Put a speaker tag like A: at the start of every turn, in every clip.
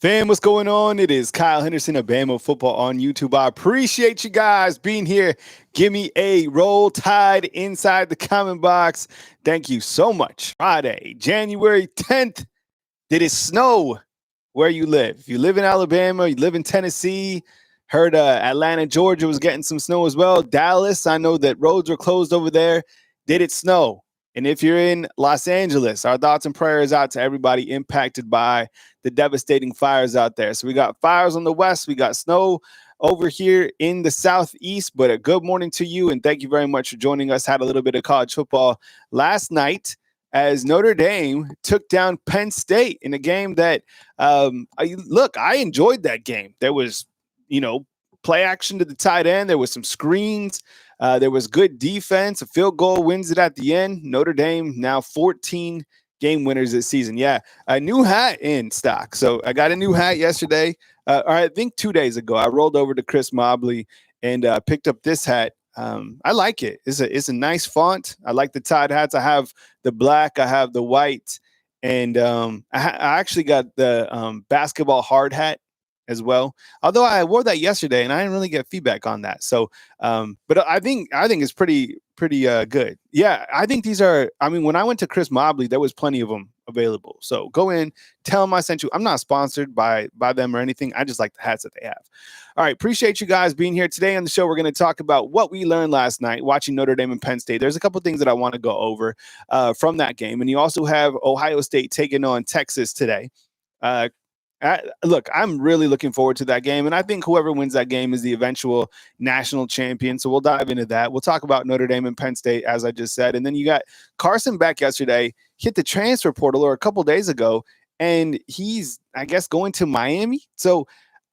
A: Fam, what's going on? It is Kyle Henderson of Bama Football on YouTube. I appreciate you guys being here. Give me a roll tide inside the comment box. Thank you so much. Friday, January 10th. Did it snow where you live? If you live in Alabama, you live in Tennessee, heard Atlanta, Georgia was getting some snow as well. Dallas, I know that roads were closed over there. Did it snow? And if you're in Los Angeles, our thoughts and prayers out to everybody impacted by the devastating fires out there. So we got fires on the west, we got snow over here in the southeast, but a good morning to you, and thank you very much for joining us. Had a little bit of college football last night as Notre Dame took down Penn State in a game that, I enjoyed that game. There was, play action to the tight end. There was some screens. There was good defense. A field goal wins it at the end. Notre Dame now 14 game winners this season. Yeah, a new hat in stock. So I got a new hat yesterday. Or I think 2 days ago, I rolled over to Chris Mobley and picked up this hat. I like it. It's a nice font. I like the Tide hats. I have the black. I have the white. And I actually got the basketball hard hat as well. Although I wore that yesterday and I didn't really get feedback on that. So, but I think it's pretty good. Yeah, I think these are, when I went to Chris Mobley, there was plenty of them available. So go in, tell them I sent you. I'm not sponsored by them or anything. I just like the hats that they have. All right, appreciate you guys being here today on the show. We're going to talk about what we learned last night watching Notre Dame and Penn State. There's a couple things that I want to go over from that game. And you also have Ohio State taking on Texas today. Look, I'm really looking forward to that game, and I think whoever wins that game is the eventual national champion. So we'll dive into that. We'll talk about Notre Dame and Penn State, as I just said. And then you got Carson Beck yesterday, hit the transfer portal or a couple days ago, and he's, I guess, going to Miami. So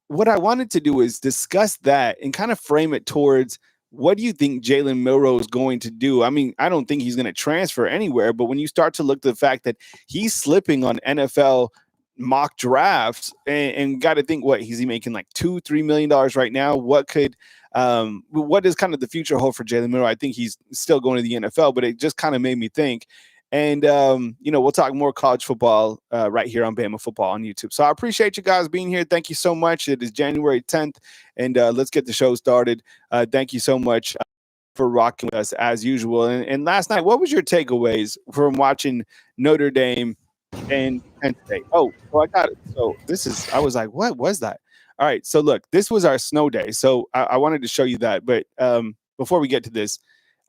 A: what I wanted to do is discuss that and kind of frame it towards what do you think Jalen Milroe is going to do? I don't think he's going to transfer anywhere, but when you start to look at the fact that he's slipping on NFL mock drafts and got to think, what is he making, like $2-3 million right now? What is kind of the future hold for Jalen Milroe? I think he's still going to the NFL, but it just kind of made me think. And we'll talk more college football right here on Bama Football on YouTube. So I appreciate you guys being here. Thank you so much. It is January 10th, and let's get the show started. Thank you so much for rocking with us as usual. And last night, what was your takeaways from watching Notre Dame and Penn State? Oh, I got it. So I was like, what was that? All right. So look, this was our snow day. So I wanted to show you that. But before we get to this,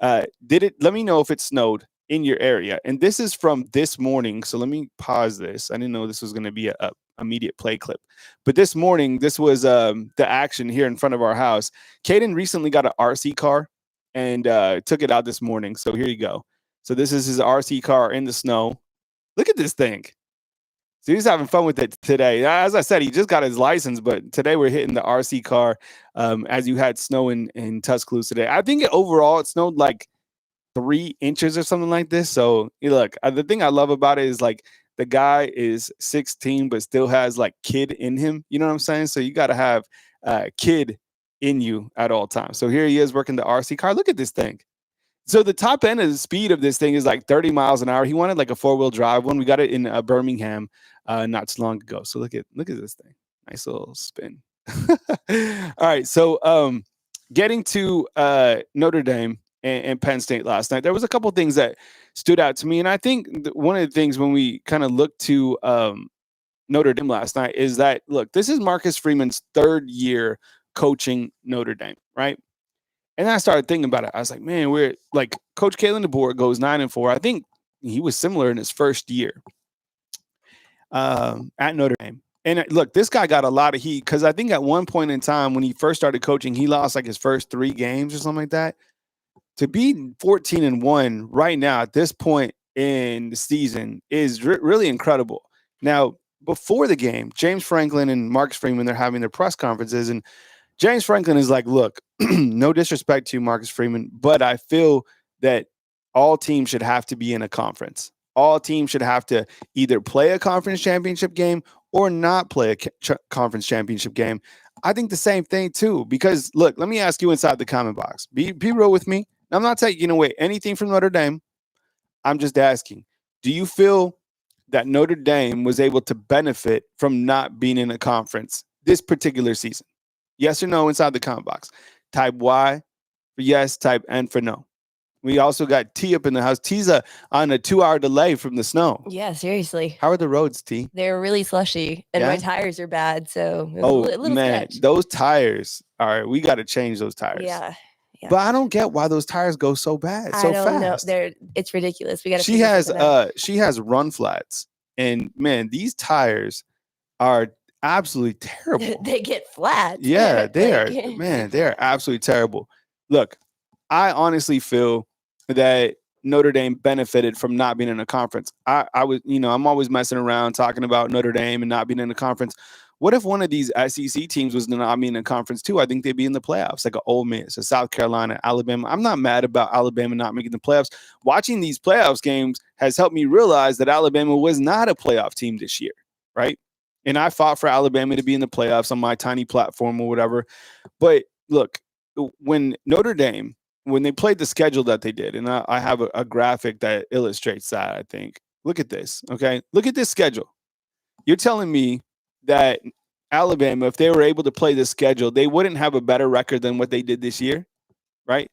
A: let me know if it snowed in your area. And this is from this morning. So let me pause this. I didn't know this was going to be a immediate play clip. But this morning, this was the action here in front of our house. Caden recently got an RC car and took it out this morning. So here you go. So this is his RC car in the snow. Look at this thing. So he's having fun with it today. As I said, he just got his license, but today we're hitting the RC car as you had snow in Tuscaloosa today. I think overall it snowed like 3 inches or something like this. So look, the thing I love about it is like the guy is 16, but still has like kid in him. You know what I'm saying? So you got to have kid in you at all times. So here he is working the RC car. Look at this thing. So the top end of the speed of this thing is like 30 miles an hour. He wanted like a 4-wheel drive one. We got it in Birmingham not too long ago. So look at this thing. Nice little spin. All right. So getting to Notre Dame and Penn State last night, there was a couple things that stood out to me. And I think one of the things when we kind of look to Notre Dame last night is that, look, this is Marcus Freeman's 3rd year coaching Notre Dame, right? And then I started thinking about it. I was like, man, we're like Coach Kalen DeBoer goes 9-4. I think he was similar in his first year at Notre Dame. And look, this guy got a lot of heat because I think at one point in time when he first started coaching, he lost like his first 3 games or something like that. To be 14-1 right now at this point in the season is really incredible. Now, before the game, James Franklin and Marcus Freeman, they're having their press conferences, and James Franklin is like, look, no disrespect to Marcus Freeman, but I feel that all teams should have to be in a conference. All teams should have to either play a conference championship game or not play a conference championship game. I think the same thing too, because look, let me ask you inside the comment box. Be real with me. I'm not taking away anything from Notre Dame. I'm just asking, do you feel that Notre Dame was able to benefit from not being in a conference this particular season? Yes or no inside the comment box. Type Y for yes, type N for no. We also got T up in the house. T's on a 2-hour delay from the snow.
B: Yeah, seriously.
A: How are the roads, T?
B: They're really slushy, and my
A: Yeah?
B: tires are bad, so it was
A: Oh,
B: a little
A: man.
B: sketch.
A: Those tires, all right, we got to change those tires.
B: Yeah.
A: But I don't get why those tires go so bad, so
B: I don't know.
A: fast.
B: It's ridiculous. We got to
A: She
B: figure
A: has
B: something out.
A: she has run flats, and man, these tires are absolutely terrible.
B: They get flat.
A: Yeah, they are.
B: Like-
A: Man, they are absolutely terrible. Look, I honestly feel that Notre Dame benefited from not being in a conference. I was, I'm always messing around talking about Notre Dame and not being in a conference. What if one of these SEC teams was not being in a conference too? I think they'd be in the playoffs, like a Ole Miss, a South Carolina, Alabama. I'm not mad about Alabama not making the playoffs. Watching these playoffs games has helped me realize that Alabama was not a playoff team this year, right? And I fought for Alabama to be in the playoffs on my tiny platform or whatever. But look, when Notre Dame, when they played the schedule that they did, and I have a graphic that illustrates that, I think. Look at this, okay? Look at this schedule. You're telling me that Alabama, if they were able to play this schedule, they wouldn't have a better record than what they did this year, right?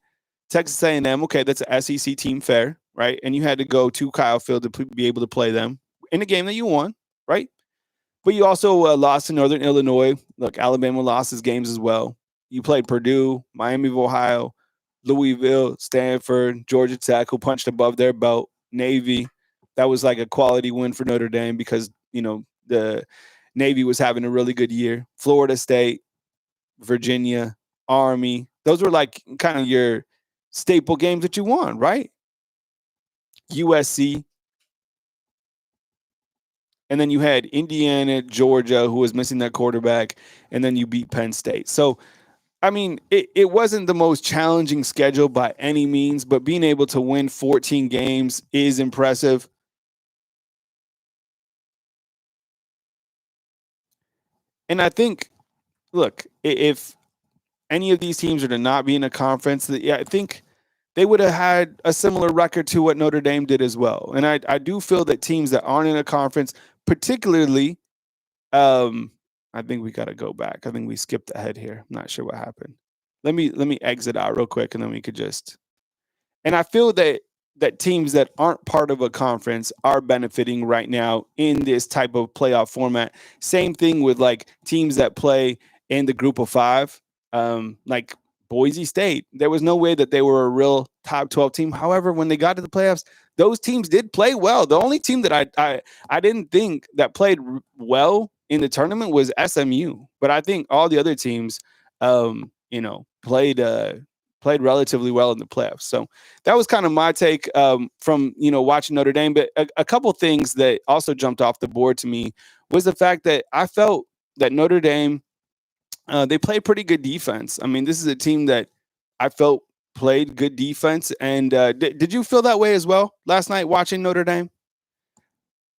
A: Texas A&M, okay, that's an SEC team, fair, right? And you had to go to Kyle Field to be able to play them in a game that you won, right? But you also lost to Northern Illinois. Look, Alabama lost his games as well. You played Purdue, Miami of Ohio, Louisville, Stanford, Georgia Tech, who punched above their belt, Navy. That was like a quality win for Notre Dame because, the Navy was having a really good year. Florida State, Virginia, Army. Those were like kind of your staple games that you won, right? USC. And then you had Indiana, Georgia, who was missing their quarterback, and then you beat Penn State. So, I mean, it wasn't the most challenging schedule by any means, but being able to win 14 games is impressive. And I think, look, if any of these teams are to not be in a conference, I think they would have had a similar record to what Notre Dame did as well. And I do feel that teams that aren't in a conference, particularly, I think we got to go back. I think we skipped ahead here. I'm not sure what happened. Let me exit out real quick, and then we could just. And I feel that teams that aren't part of a conference are benefiting right now in this type of playoff format. Same thing with like teams that play in the group of five, like Boise State. There was no way that they were a real top 12 team. However, when they got to the playoffs, those teams did play well. The only team that I didn't think that played well in the tournament was SMU, but I think all the other teams, played relatively well in the playoffs. So that was kind of my take from watching Notre Dame. But a couple things that also jumped off the board to me was the fact that I felt that Notre Dame they played pretty good defense. I mean, this is a team that I felt played good defense. And did you feel that way as well last night watching Notre Dame?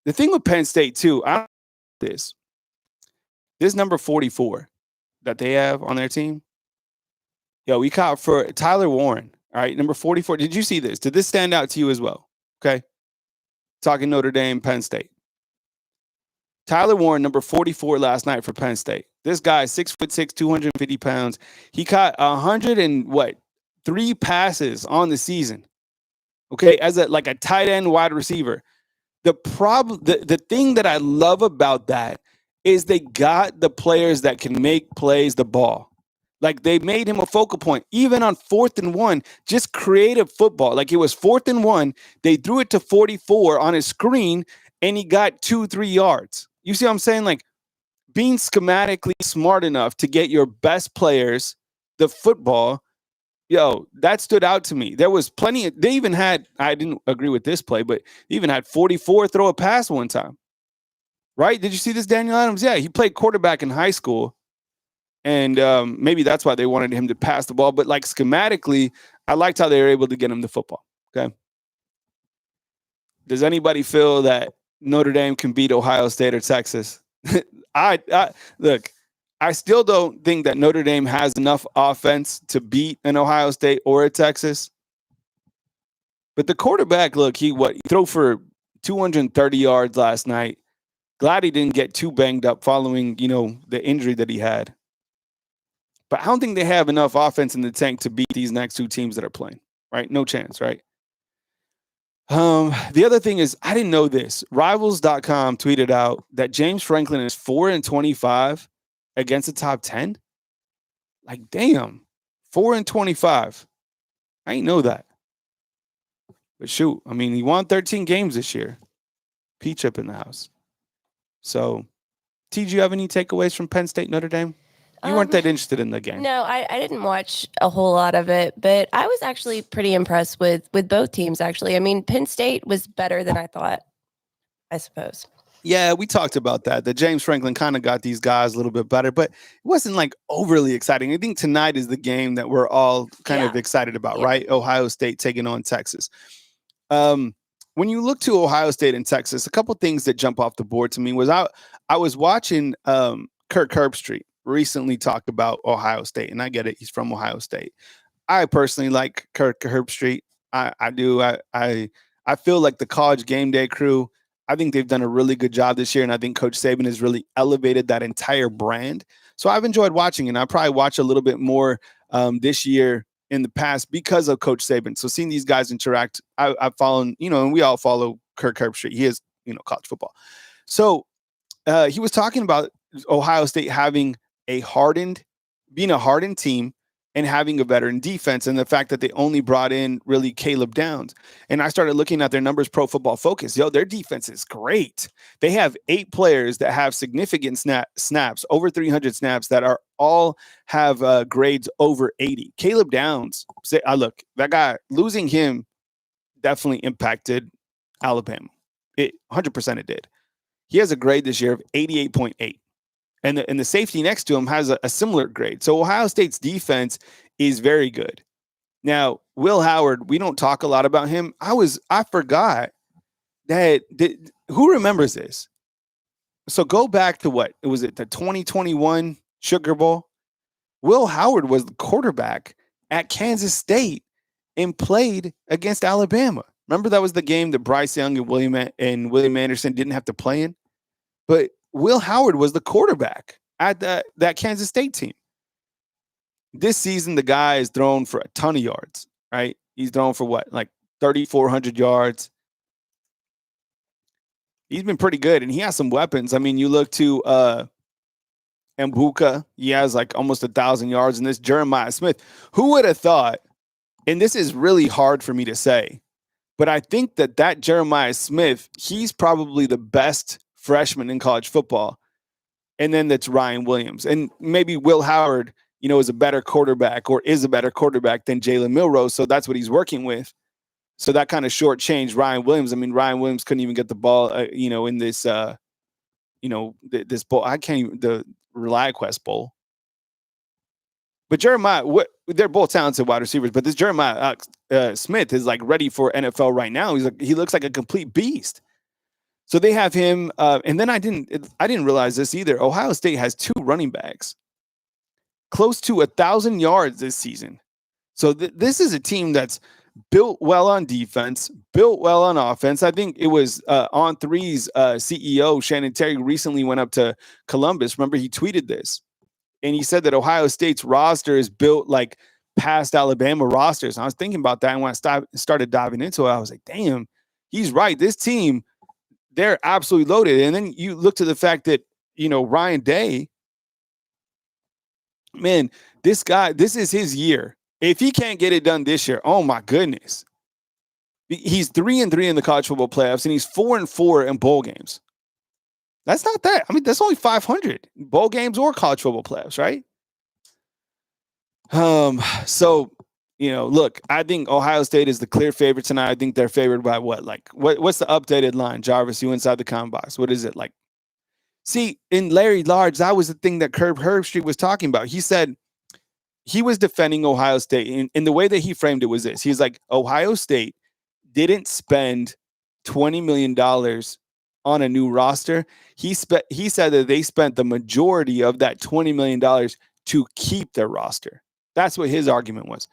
A: The thing with Penn State too, I don't know this number 44 that they have on their team. Yo, we caught for Tyler Warren. All right, number 44. Did you see this? Did this stand out to you as well? Okay. Talking Notre Dame, Penn State. Tyler Warren, number 44 last night for Penn State. This guy, 6'6", 250 pounds. He caught 3 passes on the season. Okay, as a tight end wide receiver. The problem, the thing that I love about that is they got the players that can make plays the ball. Like they made him a focal point, even on 4th and 1, just creative football. Like it was 4th and 1. They threw it to 44 on his screen and he got 2-3 yards. You see what I'm saying? Like being schematically smart enough to get your best players the football. Yo, that stood out to me. There was plenty they even had, I didn't agree with this play, but they even had 44 throw a pass one time. Right? Did you see this, Daniel Adams? Yeah, he played quarterback in high school. And maybe that's why they wanted him to pass the ball. But like schematically, I liked how they were able to get him the football. Okay. Does anybody feel that Notre Dame can beat Ohio State or Texas? I look, I still don't think that Notre Dame has enough offense to beat an Ohio State or a Texas. But the quarterback, look, he throw for 230 yards last night. Glad he didn't get too banged up following, the injury that he had. But I don't think they have enough offense in the tank to beat these next two teams that are playing, right? No chance, right? The other thing is, I didn't know this. Rivals.com tweeted out that James Franklin is 4-25 against the top 10. Like, damn, 4-25. I didn't know that. But shoot, I mean, he won 13 games this year. P-Chip in the house. So, T, do you have any takeaways from Penn State, Notre Dame? You weren't that interested in the game.
B: No, I didn't watch a whole lot of it, but I was actually pretty impressed with both teams, actually. I mean, Penn State was better than I thought, I suppose.
A: Yeah, we talked about that. That James Franklin kind of got these guys a little bit better, but it wasn't like overly exciting. I think tonight is the game that we're all kind of excited about, right? Ohio State taking on Texas. When you look to Ohio State and Texas, a couple things that jump off the board to me was I was watching Kirk Herbstreit recently talk about Ohio State, and I get it. He's from Ohio State. I personally like Kirk Herbstreit. I do. I feel like the College Game Day crew, I think they've done a really good job this year, and I think Coach Saban has really elevated that entire brand. So I've enjoyed watching, and I probably watch a little bit more this year in the past because of Coach Saban. So seeing these guys interact, I've followed, and we all follow Kirk Herbstreit. He is, college football. So he was talking about Ohio State being a hardened team and having a veteran defense, and the fact that they only brought in really Caleb Downs. And I started looking at their numbers, Pro Football Focus. Their defense is great. They have 8 players that have significant snaps, over 300 snaps, that are all have grades over 80. Caleb Downs, look, that guy, losing him definitely impacted Alabama. 100% it did. He has a grade this year of 88.8. And the safety next to him has a similar grade. So Ohio State's defense is very good. Now, Will Howard, we don't talk a lot about him. I forgot that who remembers this? So go back to the 2021 Sugar Bowl? Will Howard was the quarterback at Kansas State and played against Alabama. Remember, that was the game that Bryce Young and William Anderson didn't have to play in? But Will Howard was the quarterback at that Kansas State team. This season, the guy is thrown for a ton of yards, right? He's thrown for 3,400 yards. He's been pretty good, and he has some weapons. I mean, you look to Mbuka. He has almost 1,000 yards. And this Jeremiah Smith, who would have thought, and this is really hard for me to say, but I think that Jeremiah Smith, he's probably the best freshman in college football. And then that's Ryan Williams. And maybe Will Howard, is a better quarterback or is a better quarterback than Jalen Milroe. So that's what he's working with. So that kind of shortchanged Ryan Williams. I mean, Ryan Williams couldn't even get the ball, in this, this bowl. The ReliaQuest Bowl. But Jeremiah, they're both talented wide receivers, but this Jeremiah Smith is ready for NFL right now. He looks like a complete beast. So they have him, and then I didn't realize this either. Ohio State has 2 running backs, close to 1,000 yards this season. So this is a team that's built well on defense, built well on offense. I think it was On3's CEO, Shannon Terry, recently went up to Columbus. Remember, he tweeted this, and he said that Ohio State's roster is built past Alabama rosters. And I was thinking about that, and when I started diving into it, I was like, damn, he's right. This team, they're absolutely loaded. And then you look to the fact that, Ryan Day, man, this guy, this is his year. If he can't get it done this year, oh my goodness. He's 3-3 in the college football playoffs, and he's 4-4 in bowl games. That's not that. I mean, that's only 500 bowl games or college football playoffs, right? So, look, I think Ohio State is the clear favorite tonight. I think they're favored by what's the updated line, Jarvis? You inside the comment box. What is it like? See, in Larry Large, that was the thing that Kirk Herbstreit was talking about. He said he was defending Ohio State, and the way that he framed it was this. He's like, Ohio State didn't spend $20 million on a new roster. He said that they spent the majority of that $20 million to keep their roster. That's what his argument was.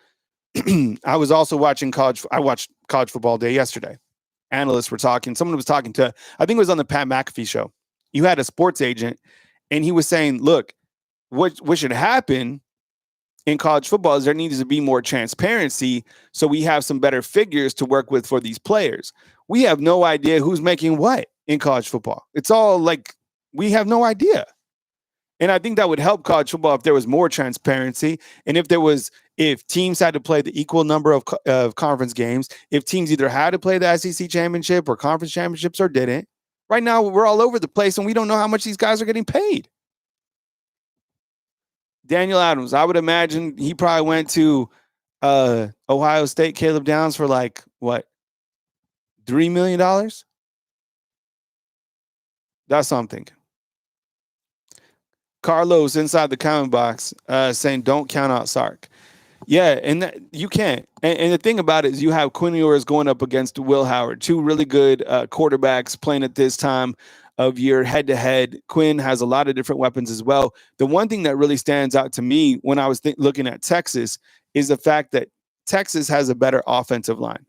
A: I was also watching I watched College Football Day yesterday. analysts were talking. Someone was talking to, I think it was on the Pat McAfee show. You had a sports agent, and he was saying, look, what should happen in college football is there needs to be more transparency so we have some better figures to work with for these players. We have no idea who's making what in college football. It's all like we have no idea. And I think that would help college football if there was more transparency and if teams had to play the equal number of conference games, if teams either had to play the SEC championship or conference championships or didn't. Right now, we're all over the place and we don't know how much these guys are getting paid. Daniel Adams, I would imagine he probably went to Ohio State, Caleb Downs for like, what, $3 million? That's something. Carlos inside the comment box saying, don't count out Sark. Yeah, and you can't. And the thing about it is you have Quinn Ewers going up against Will Howard, two really good quarterbacks playing at this time of year head-to-head. Quinn has a lot of different weapons as well. The one thing that really stands out to me when I was looking at Texas is the fact that Texas has a better offensive line.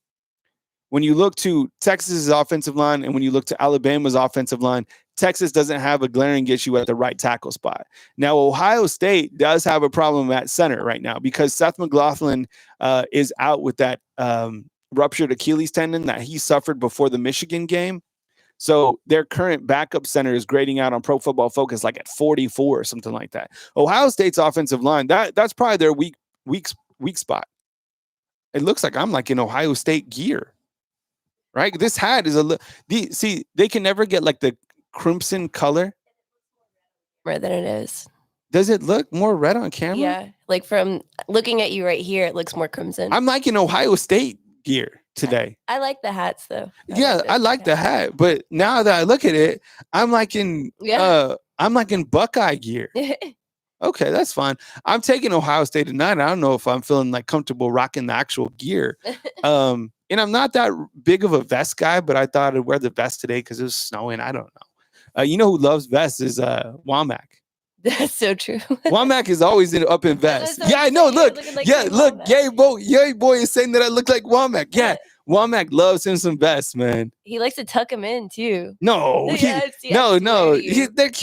A: When you look to Texas's offensive line and when you look to Alabama's offensive line, Texas doesn't have a glaring issue at the right tackle spot. Now, Ohio State does have a problem at center right now because Seth McLaughlin is out with that ruptured Achilles tendon that he suffered before the Michigan game. So their current backup center is grading out on Pro Football Focus like at 44 or something like that. Ohio State's offensive line, that's probably their weak spot. It looks like I'm like in Ohio State gear, right? This hat is see, they can never get like the crimson color.
B: More than it is.
A: Does it look more red on camera?
B: Yeah, like from looking at you right here, it looks more crimson.
A: I'm like in Ohio State gear today.
B: I like the hats though.
A: I like the hat, but now that I look at it, I'm like in Buckeye gear. Okay, that's fine. I'm taking Ohio State tonight. I don't know if I'm feeling like comfortable rocking the actual gear. And I'm not that big of a vest guy, but I thought I'd wear the vest today because it was snowing. I don't know. You know who loves vests is Womack.
B: That's so true.
A: Womack is always up in vest. Yeah, I know. Look, like look. Yay boy is saying that I look like Womack. Yeah, Womack loves him some vests, man.
B: He likes to tuck him in too.
A: No, he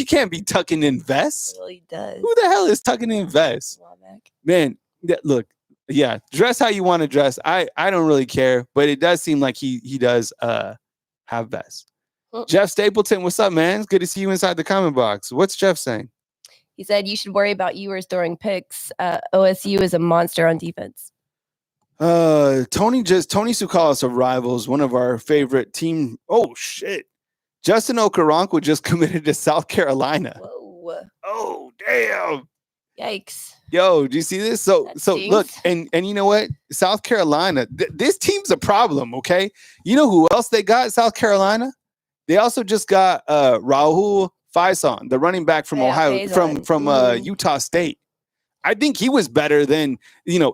A: can't be tucking in vests.
B: Well, he does.
A: Who the hell is tucking in vests?
B: Womack.
A: Man, look. Yeah, dress how you want to dress. I don't really care, but it does seem like he does have vests. Jeff Stapleton, what's up, man? It's good to see you inside the comment box. What's Jeff saying?
B: He said you should worry about Ewers throwing picks. OSU is a monster on defense.
A: Tony Sukalis of Rivals, one of our favorite team. Oh shit. Justin Okoronkwo just committed to South Carolina.
B: Whoa.
A: Oh damn.
B: Yikes.
A: Yo, do you see this? So look, and you know what? South Carolina, this team's a problem, okay? You know who else they got? South Carolina? They also just got Raul Faison, the running back from Ohio, from Utah State. I think he was better than,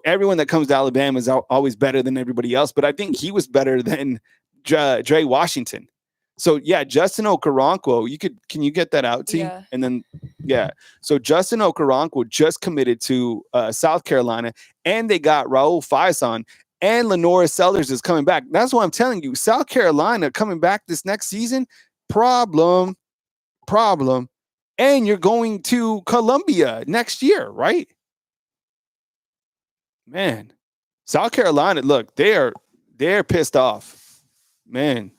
A: everyone that comes to Alabama is always better than everybody else, but I think he was better than Dre Washington. So yeah, Justin Okoronkwo, can you get that out to you? And then so Justin Okoronkwo just committed to South Carolina, and they got Raul Faison, and Lenora Sellers is coming back. That's what I'm telling you. South Carolina coming back this next season, problem. And you're going to Columbia next year, right? Man, South Carolina, look, they're pissed off. Man,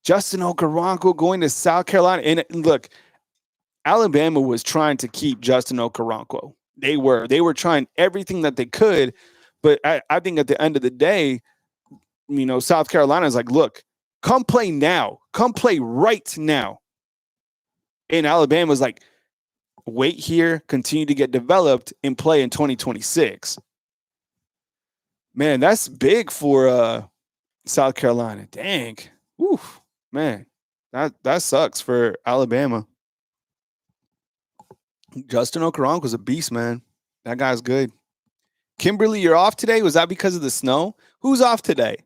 A: Justin Okoronkwo going to South Carolina. And look, Alabama was trying to keep Justin Okoronkwo. They were trying everything that they could. But I think at the end of the day, South Carolina is like, look, come play now. Come play right now. And Alabama's like, wait here, continue to get developed, and play in 2026. Man, that's big for South Carolina. Dang. Oof, man. That sucks for Alabama. Justin Okoronkwo was a beast, man. That guy's good. Kimberly, you're off today? Was that because of the snow? Who's off today?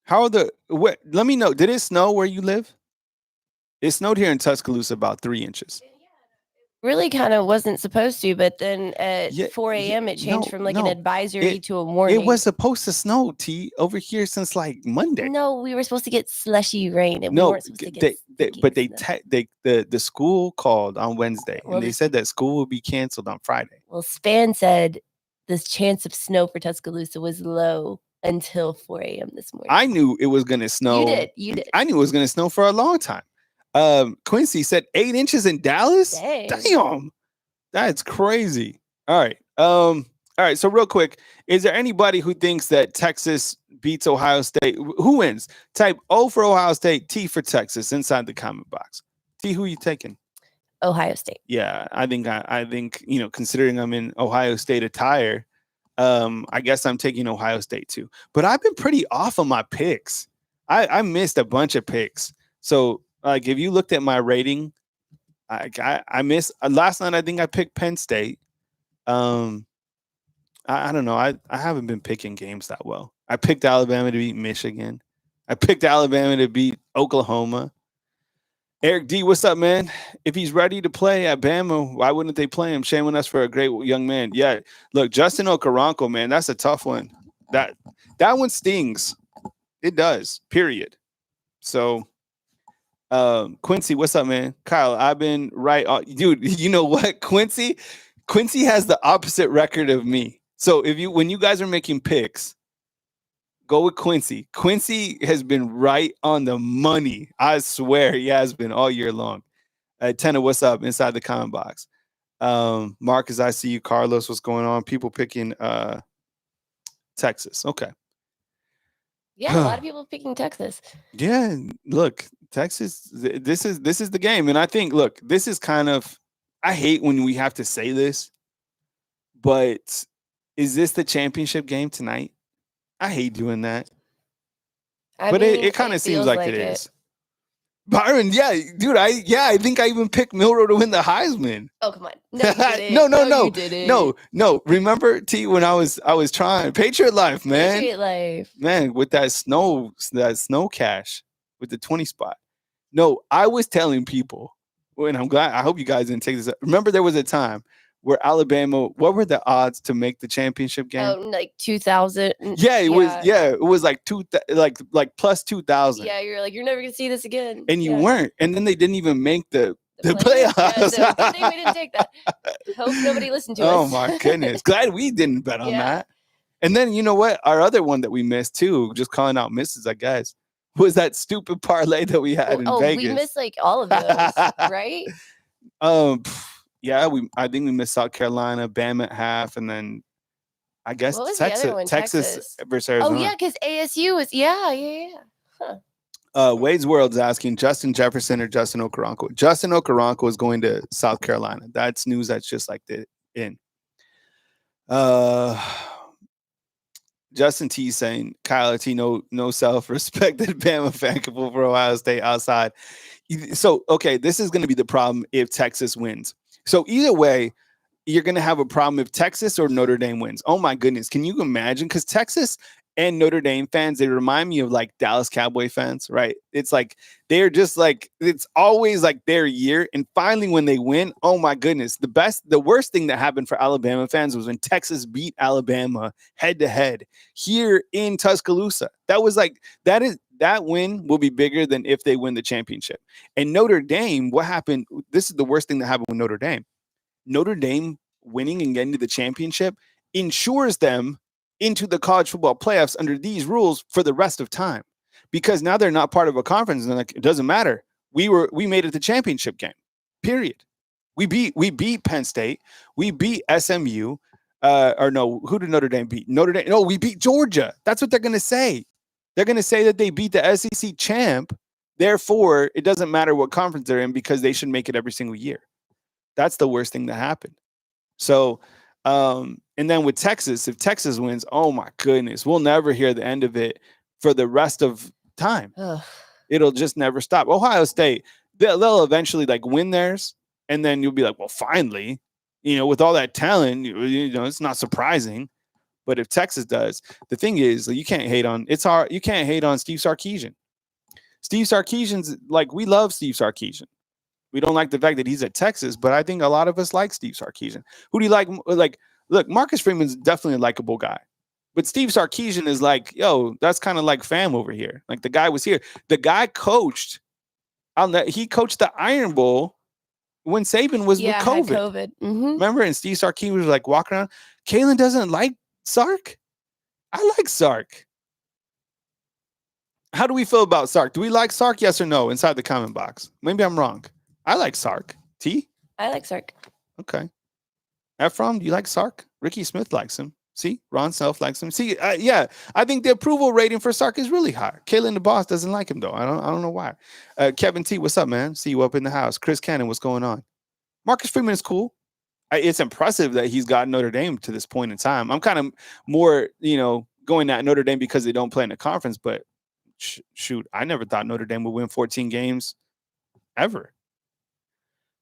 A: Let me know. Did it snow where you live? It snowed here in Tuscaloosa about 3 inches.
B: really kind of wasn't supposed to, but then at
A: Yeah,
B: 4 a.m. it changed from like an
A: no.
B: advisory to a
A: It
B: warning.
A: was supposed to snow, T, over here since like Monday.
B: No, we were supposed to get slushy rain, and we
A: No,
B: weren't supposed to get.
A: the school called on Wednesday,
B: Well,
A: and they said that school will be canceled on Friday.
B: Well, Span said this chance of snow for Tuscaloosa was low until 4 a.m. this morning.
A: I knew it was going to snow.
B: You did.
A: I knew it was going to snow for a long time. Quincy said 8 inches in Dallas.
B: Dang.
A: Damn, that's crazy. All right. All right. So real quick, is there anybody who thinks that Texas beats Ohio State? Who wins? Type O for Ohio State, T for Texas inside the comment box. T, who are you taking?
B: Ohio State.
A: Yeah, I think considering I'm in Ohio State attire, I guess I'm taking Ohio State too. But I've been pretty off on my picks. I missed a bunch of picks. So like if you looked at my rating, I missed last night. I think I picked Penn State. I don't know. I haven't been picking games that well. I picked Alabama to beat Michigan. I picked Alabama to beat Oklahoma. Eric D, what's up, man? If he's ready to play at Bama, why wouldn't they play him? Shaming us for a great young man. Yeah, look, Justin Okoronkwo, man, that's a tough one. That one stings. It does. Period. So, Quincy, what's up, man? Kyle, I've been right, dude. You know what, Quincy has the opposite record of me. So when you guys are making picks, go with Quincy. Quincy has been right on the money. I swear he has been all year long. Tenna, what's up inside the comment box? Marcus, I see you. Carlos, what's going on? People picking Texas. Okay.
B: Yeah, a lot of people picking Texas.
A: Yeah, look, Texas, this is the game. And I think, look, this is kind of, I hate when we have to say this, but is this the championship game tonight? I hate doing that. But it kind of seems like it is. Byron, yeah, dude, I think I even picked Milroe to win the Heisman.
B: Oh, come on. No, you didn't.
A: No. Remember, T, when I was trying Patriot Life, man.
B: Patriot Life.
A: Man, with that snow cash with the 20 spot. No, I was telling people, and I hope you guys didn't take this up. Remember there was a time where Alabama, what were the odds to make the championship game?
B: Oh, like 2,000.
A: Yeah, it was like plus 2,000.
B: Yeah, you're like, you're never gonna see this again.
A: And you weren't. And then they didn't even make the playoffs.
B: Yeah, good thing we didn't take that. Hope nobody listened to us.
A: Oh my goodness. Glad we didn't bet on that. And then you know what? Our other one that we missed too, just calling out misses, I guess, was that stupid parlay that we had in Vegas.
B: We missed like all of those, right?
A: Yeah, I think we missed South Carolina, Bama at half, and then I guess Texas versus Arizona.
B: Oh yeah, because ASU was
A: Wade's World's asking Justin Jefferson or Justin Okoronkwo. Justin Okoronkwo is going to South Carolina. That's news that's just like the in. Justin T saying Kyle T no self-respected Bama fan can pull for Ohio State outside. So okay, this is going to be the problem if Texas wins. So either way, you're going to have a problem if Texas or Notre Dame wins. Oh my goodness. Can you imagine? Because Texas and Notre Dame fans, they remind me of like Dallas Cowboy fans, right? It's like, they're just like, it's always like their year. And finally, when they win, oh my goodness, the worst thing that happened for Alabama fans was when Texas beat Alabama head to head here in Tuscaloosa. That win will be bigger than if they win the championship. And Notre Dame, what happened? This is the worst thing that happened with Notre Dame. Notre Dame winning and getting to the championship ensures them into the college football playoffs under these rules for the rest of time, because now they're not part of a conference and they're like, it doesn't matter. We made it the championship game, period. We beat Penn State. We beat SMU. Or no, who did Notre Dame beat? Notre Dame. No, we beat Georgia. That's what they're going to say. They're going to say that they beat the SEC champ. Therefore, it doesn't matter what conference they're in because they should make it every single year. That's the worst thing that happened. So, and then with Texas, if Texas wins, oh my goodness, we'll never hear the end of it for the rest of time. Ugh. It'll just never stop. Ohio State, they'll eventually like win theirs, and then you'll be like, well, finally, with all that talent, it's not surprising. But if Texas does, the thing is, you can't hate on. It's hard. You can't hate on Steve Sarkisian. Steve Sarkisian's like, we love Steve Sarkisian. We don't like the fact that he's at Texas, but I think a lot of us like Steve Sarkisian. Who do you like? Like, look, Marcus Freeman's definitely a likable guy. But Steve Sarkisian is like, yo, that's kind of like fam over here. Like the guy was here. The guy coached. He coached the Iron Bowl when Saban was with
B: had
A: COVID.
B: COVID. Mm-hmm.
A: Remember? And Steve Sarkisian was like walking around. Kalen doesn't like Sark. I like Sark. How do we feel about Sark? Do we like Sark? Yes or no? Inside the comment box. Maybe I'm wrong. I like Sark. T?
B: I like Sark.
A: Okay. Ephraim, do you like Sark? Ricky Smith likes him. See, Ron Self likes him. See, yeah, I think the approval rating for Sark is really high. Kalen the boss doesn't like him though. I don't know why. Kevin T, what's up, man? See you up in the house. Chris Cannon, what's going on? Marcus Freeman is cool. It's impressive that he's got Notre Dame to this point in time. I'm kind of more, going at Notre Dame because they don't play in the conference. But shoot, I never thought Notre Dame would win 14 games ever.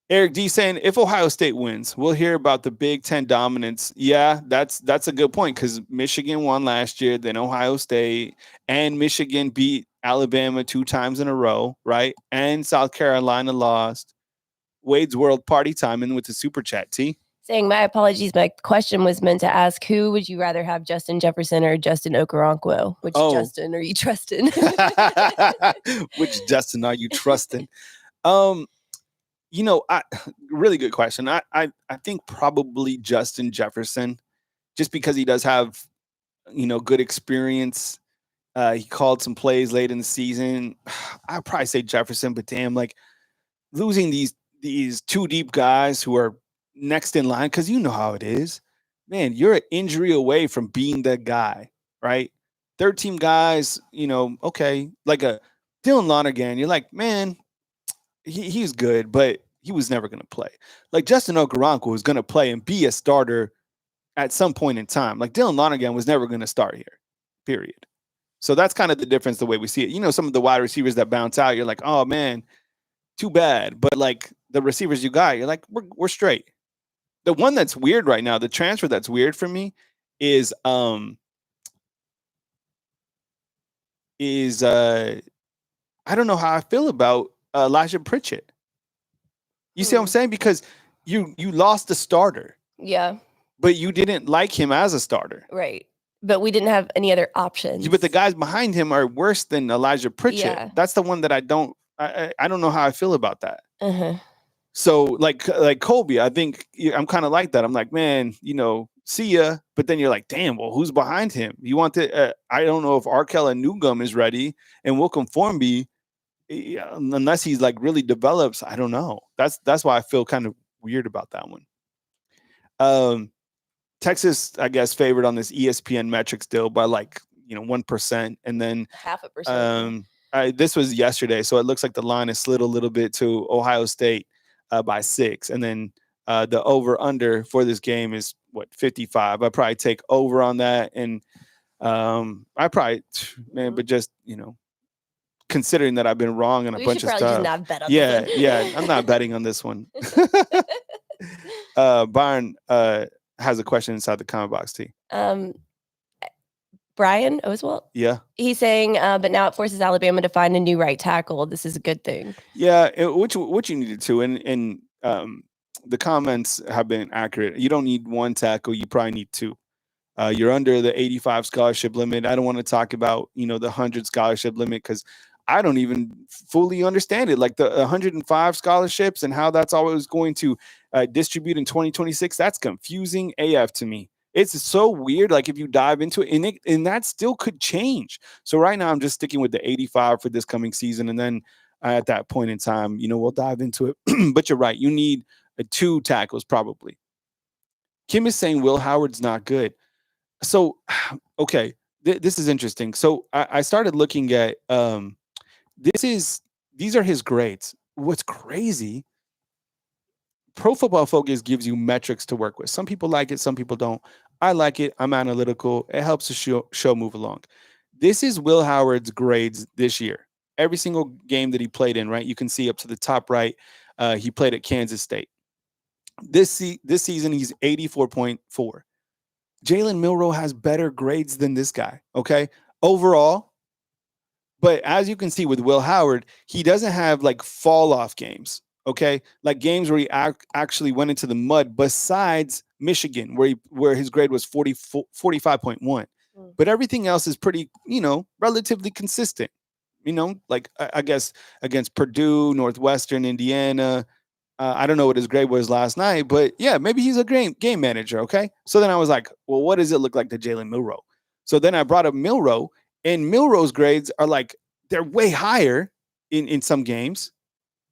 A: Eric D saying, if Ohio State wins, we'll hear about the Big Ten dominance. Yeah, that's a good point because Michigan won last year, then Ohio State, and Michigan beat Alabama 2 times in a row, right? And South Carolina lost. Wade's World party time in with the super chat, T.
B: Saying, my apologies, my question was meant to ask, who would you rather have, Justin Jefferson or Justin Okoronkwo? Which Justin are you trusting?
A: Which Justin are you trusting? Really good question. I think probably Justin Jefferson, just because he does have, good experience. He called some plays late in the season. I'd probably say Jefferson, but damn, like losing these 2 deep guys who are next in line, because you know how it is, man. You're an injury away from being the guy, right? 3rd team guys, okay, like a Dylan Lonergan. You're like, man. He's good, but he was never going to play. Like Justin Okoronkwo was going to play and be a starter at some point in time. Like Dylan Lonergan was never going to start here, period. So that's kind of the difference the way we see it. Some of the wide receivers that bounce out, you're like, oh, man, too bad. But like the receivers you got, you're like, we're straight. The one that's weird right now, the transfer that's weird for me is I don't know how I feel about Elijah Pritchett. You see what I'm saying? Because you lost the starter.
B: Yeah.
A: But you didn't like him as a starter.
B: Right. But we didn't have any other options.
A: But the guys behind him are worse than Elijah Pritchett. Yeah. That's the one that I don't know how I feel about that.
B: Uh-huh.
A: So like Colby, I think I'm kind of like that. I'm like, man, see ya. But then you're like, damn, well, who's behind him? You want to, I don't know if Arkell and Newgum is ready and Wilcom Formby. Unless he's like really develops, I don't know. That's why I feel kind of weird about that one. Texas, I guess, favored on this ESPN metrics deal by 1%, and then 0.5%. This was yesterday, so it looks like the line has slid a little bit to Ohio State by 6, and then the over under for this game is 55. I probably take over on that, and I probably but just considering that I've been wrong on a bunch of stuff.
B: Just not bet on
A: yeah, I'm not betting on this one. Byron has a question inside the comment box, T.
B: Brian Oswald?
A: Yeah.
B: He's saying, but now it forces Alabama to find a new right tackle. This is a good thing.
A: Yeah, which you needed to, and the comments have been accurate. You don't need 1 tackle, you probably need 2. You're under the 85 scholarship limit. I don't want to talk about, the 100 scholarship limit because I don't even fully understand it. Like the 105 scholarships and how that's always going to distribute in 2026. That's confusing AF to me. It's so weird. Like if you dive into it, and that still could change. So right now I'm just sticking with the 85 for this coming season. And then at that point in time, we'll dive into it. But you're right. You need 2 tackles probably. Kim is saying Will Howard's not good. So, okay, this is interesting. So I started looking at these are his grades. What's crazy, Pro Football Focus gives you metrics to work with. Some people like it, some people don't. I like it. I'm analytical. It helps the show move along. This is Will Howard's grades this year. Every single game that he played in, right? You can see up to the top right. He played at Kansas State. This season, he's 84.4. Jalen Milroe has better grades than this guy, okay? Overall. But as you can see with Will Howard, he doesn't have fall off games. Okay, like games where he actually went into the mud. Besides Michigan, where his grade was 45.1,
B: Mm.
A: but everything else is pretty, relatively consistent. Like I guess against Purdue, Northwestern, Indiana. I don't know what his grade was last night, but yeah, maybe he's a great game manager. Okay. So then I was like, well, what does it look like to Jalen Milroe? So then I brought up Milroe, and Milroe's grades are like, they're way higher in some games,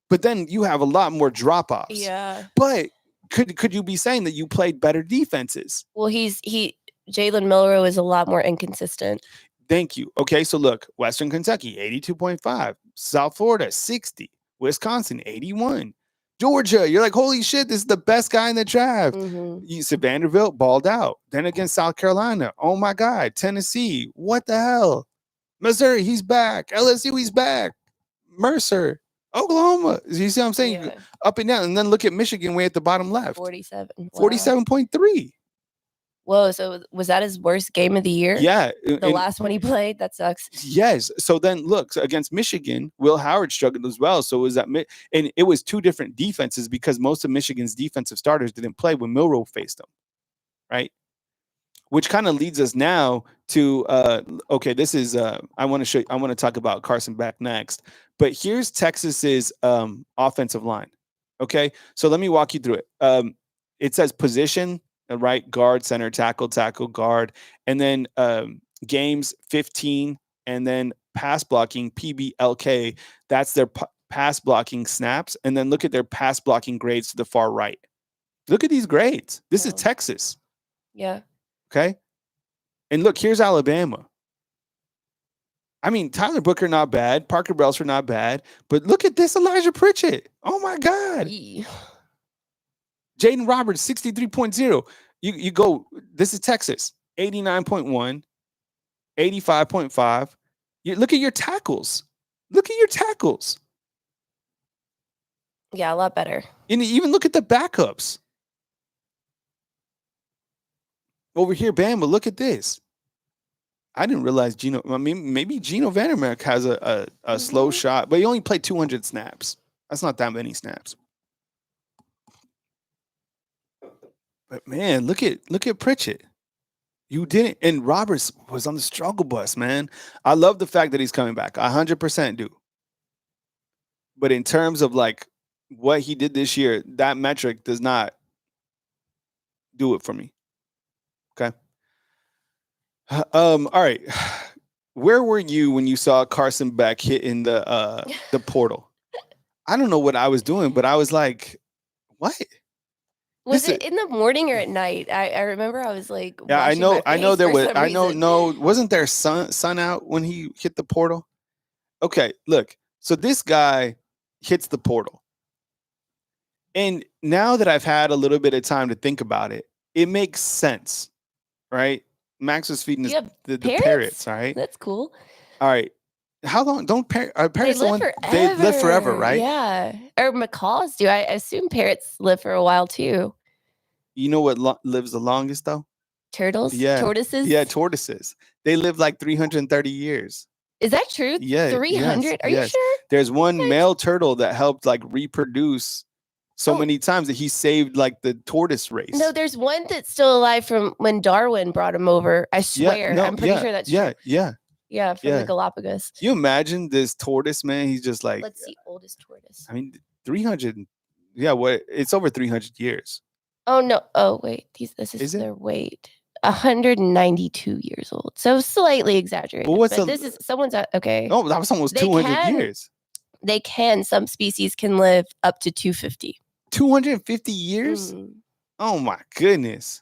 A: but then you have a lot more drop offs.
B: Yeah.
A: But could you be saying that you played better defenses?
B: Well, Jalen Milroe is a lot more inconsistent.
A: Thank you. Okay. So look, Western Kentucky, 82.5, South Florida, 60, Wisconsin, 81. Georgia, you're like, holy shit, this is the best guy in the draft.
B: Mm-hmm.
A: Vanderbilt balled out. Then against South Carolina, oh my God, Tennessee, what the hell? Missouri, he's back. LSU, he's back. Mercer, Oklahoma. You see what I'm saying?
B: Yeah.
A: Up and down. And then look at Michigan way at the bottom left.
B: 47. Wow.
A: 47.3.
B: Whoa, so was that his worst game of the year?
A: Yeah.
B: The last one he played? That sucks.
A: Yes. So then look, against Michigan, Will Howard struggled as well. So was that, and it was two different defenses because most of Michigan's defensive starters didn't play when Milroe faced them. Right. Which kind of leads us now to, okay, this is, I want to talk about Carson Beck next, but here's Texas's offensive line. Okay. So let me walk you through it. It says position, right? Guard, center, tackle, guard, and then games 15, and then pass blocking PBLK. That's their pass blocking snaps. And then look at their pass blocking grades to the far right. Look at these grades. This is Texas.
B: Yeah.
A: Okay. And look, here's Alabama. I mean, Tyler Booker, not bad. Parker Belser, not bad. But look at this, Elijah Pritchett. Oh my God. Jaden Roberts, 63.0. You go, this is Texas, 89.1, 85.5. Look at your tackles.
B: Yeah, a lot better.
A: And even look at the backups. Over here, Bama, look at this. I didn't realize maybe Geno Vandermark has a slow shot, but he only played 200 snaps. That's not that many snaps. But man, look at Pritchett. You didn't, and Roberts was on the struggle bus, man. I love the fact that he's coming back. 100% do. But in terms of like what he did this year, that metric does not do it for me. Okay. All right. Where were you when you saw Carson Beck hitting the portal? I don't know what I was doing, but I was like, what?
B: Was it in the morning or at night? I remember I was like,
A: yeah, I know there was, no, wasn't there sun out when he hit the portal? Okay, look, so this guy hits the portal. And now that I've had a little bit of time to think about it, it makes sense, right? Max was feeding the parrots, right?
B: That's cool.
A: All right. How long? Parrots
B: they
A: live forever, right?
B: Yeah. Or macaws do. I assume parrots live for a while too.
A: You know what lives the longest though?
B: Turtles?
A: Yeah.
B: Tortoises?
A: Yeah, tortoises. They live like 330 years.
B: Is that true?
A: Yeah.
B: 300?
A: Yes,
B: Are you sure?
A: There's one male turtle that helped like reproduce so many times that he saved like the tortoise race.
B: No, there's one that's still alive from when Darwin brought him over. I swear. I'm pretty sure that's true. Yeah, from the Galapagos.
A: You imagine this tortoise, man? He's just like,
B: let's see, oldest tortoise.
A: I mean, 300. Yeah, it's over 300 years.
B: Oh no! Oh wait, this is their weight. 192 years old. So slightly exaggerated. But this is someone's okay.
A: No, that was almost 200 years.
B: They can. Some species can live up to 250.
A: 250 years? Oh my goodness.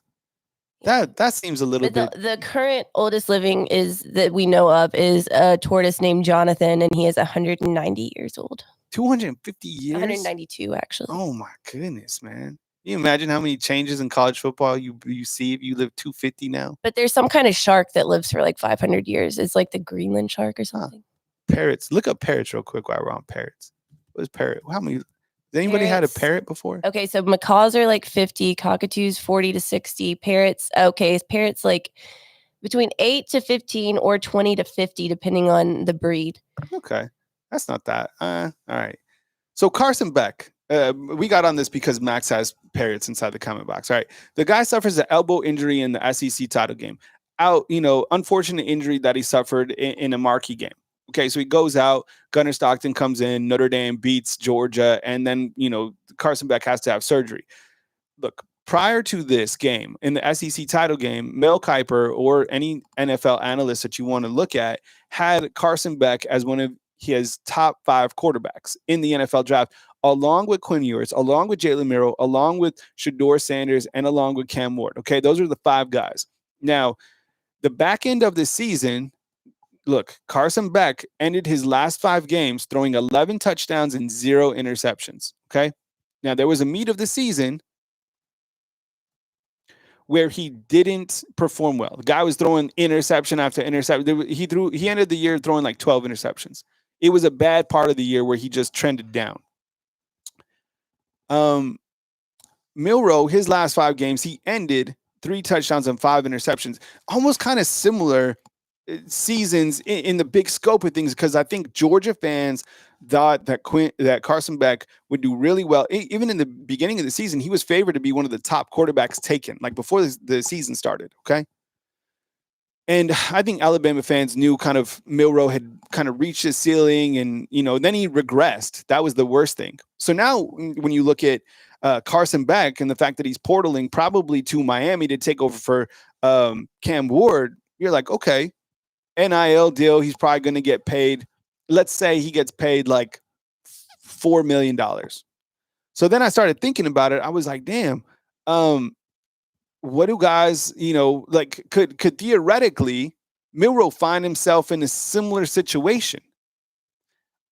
A: That seems a little bit.
B: The current oldest living that we know of is a tortoise named Jonathan, and he is 190 years old.
A: 250 years?
B: 192, actually.
A: Oh my goodness, man. Can you imagine how many changes in college football you see if you live 250 now?
B: But there's some kind of shark that lives for like 500 years. It's like the Greenland shark or something.
A: Parrots. Look up parrots real quick while we're on parrots. What is parrot? How many? Has anybody had a parrot before?
B: Okay, so macaws are like 50, cockatoos 40 to 60, parrots. Okay, parrots like between 8 to 15 or 20 to 50, depending on the breed.
A: Okay, that's not that. All right. So Carson Beck, we got on this because Max has parrots inside the comment box. All right. The guy suffers an elbow injury in the SEC title game. Unfortunate injury that he suffered in a marquee game. Okay, so he goes out. Gunnar Stockton comes in. Notre Dame beats Georgia, and then Carson Beck has to have surgery. Look, prior to this game in the SEC title game, Mel Kiper or any NFL analyst that you want to look at had Carson Beck as one of his top 5 quarterbacks in the NFL draft, along with Quinn Ewers, along with Jalen Milroe, along with Shedeur Sanders, and along with Cam Ward. Okay, those are the 5 guys. Now, the back end of the season, look, Carson Beck ended his last 5 games throwing 11 touchdowns and 0 interceptions. Okay. Now, there was a meat of the season where he didn't perform well. The guy was throwing interception after interception. He ended the year throwing like 12 interceptions. It was a bad part of the year where he just trended down. Milroe, his last 5 games, he ended 3 touchdowns and 5 interceptions. Almost kind of similar seasons in the big scope of things, because I think Georgia fans thought that Carson Beck would do really well. Even in the beginning of the season, he was favored to be one of the top quarterbacks taken, like before the season started. Okay. And I think Alabama fans knew kind of Milroe had kind of reached his ceiling, and then he regressed. That was the worst thing. So now when you look at Carson Beck and the fact that he's portaling probably to Miami to take over for Cam Ward, you're like, okay, NIL deal, he's probably going to get paid. Let's say he gets paid like $4 million. So then I started thinking about it. I was like, damn, what do guys, could theoretically Milroe find himself in a similar situation?